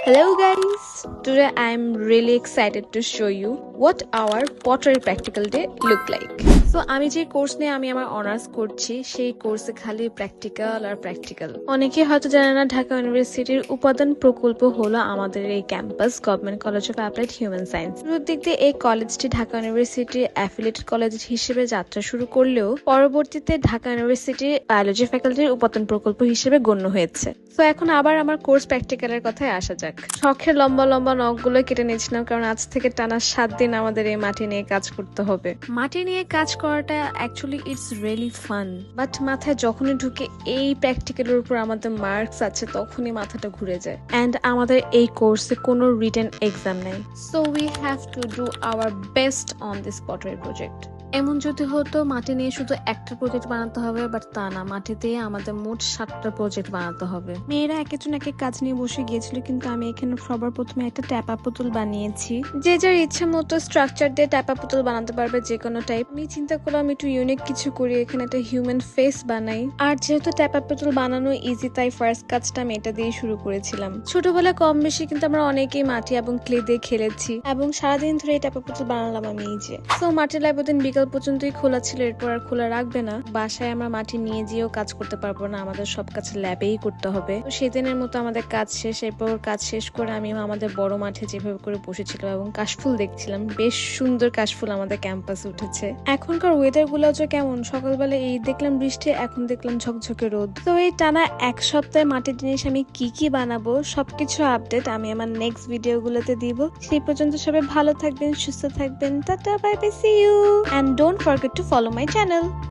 Hello guys! Today I am really excited to show you what our pottery practical day look like. So আমি যে course নিয়ে আমি আমার honours করছি সেই কোর্সে খালি প্র্যাকটিক্যাল আর প্র্যাকটিক্যাল। অনেকে হয়তো জানে না ঢাকা ইউনিভার্সিটির উপাদান প্রকল্প হলো আমাদের এই campus government college of applied human science. শুরুর দিক দিয়ে এই কলেজটি ঢাকা ইউনিভার্সিটির অ্যাফিলিয়েটেড কলেজ হিসেবে যাত্রা শুরু করলেও পরবর্তীতে ঢাকা ইউনিভার্সিটির বায়োলজি ফ্যাকাল্টির উপাদান প্রকল্প হিসেবে গণ্য হয়েছে। তো এখন আবার আমার কোর্স প্র্যাকটিক্যালের কথায় আসা যাক। শখের লম্বা লম্বা নখগুলো কেটে নিয়েছিলাম কারণ আজ থেকে টানা 7 দিন আমাদের এই মাটি নিয়ে কাজ করতে হবে। মাটি নিয়ে কাজ করাটা actually it's really fun, but মাথায় যখনই ঢুকে এই প্র্যাকটিক্যালের উপর আমাদের মার্কস আছে তখনই মাথাটা ঘুরে যায়। অ্যান্ড আমাদের এই কোর্সে কোনো রিটেন এক্সাম নেই, so we have to do our best on this pottery project. এমন যদি হতো মাটি নিয়ে শুধু একটা প্রজেক্ট বানাতে হবে, বাট তা না, মাটি দিয়ে আমাদের মোট 7টা প্রজেক্ট বানাতে হবে। মেয়েরা একজন এক এক কাজ নিয়ে বসে গিয়েছিল, কিন্তু আমি এখানে সবার প্রথমে একটা ট্যাপা পুতুল বানিয়েছি। যে যার ইচ্ছে মতো স্ট্রাকচার দিয়ে ট্যাপা পুতুল বানাতে পারবে, যে কোনো টাইপ। আমি চিন্তা করলাম একটু ইউনিক কিছু করি, এখানে একটা হিউম্যান ফেস বানাই। আর যেহেতু ট্যাপা পুতুল বানানো ইজি, তাই ফার্স্ট কাজটা আমি এটা দিয়ে শুরু করেছিলাম। ছোটবেলায় কম বেশি কিন্তু আমরা অনেকেই মাটি এবং ক্লে দিয়ে খেলেছি, এবং সারাদিন ধরে এই ট্যাপা পুতুল বানালাম আমি নিজে। তো মাটির ল্যাব দিন বিকাল পর্যন্তই খোলা ছিল, এরপর আর খোলা রাখবে না। বাসায় আমরা মাটি নিয়ে যেও কাজ করতে পারবো না, আমাদের সব কাজ ল্যাবেই করতে হবে। তো সেদিনের মতো আমাদের কাজ শেষ। এরপর কাজ শেষ করে আমি আমাদের বড় মাঠে যেভাবে করে বসেছিলাম এবং কাশফুল দেখছিলাম। বেশ সুন্দর কাশফুল আমাদের ক্যাম্পাসে উঠেছে। এখনকার ওয়েদার গুলো যে কেমন, সকালবেলা এই দেখলাম বৃষ্টি, এখন দেখলাম ঝকঝকে রোদ। তো এই টানা 1 সপ্তাহে মাটির জিনিস আমি কি কি বানাবো সবকিছু আপডেট আমি আমার নেক্সট ভিডিও গুলোতে দিব। সেই পর্যন্ত সবাই ভালো থাকবেন, সুস্থ থাকবেন। Tata, bye bye, see you, and don't forget to follow my channel.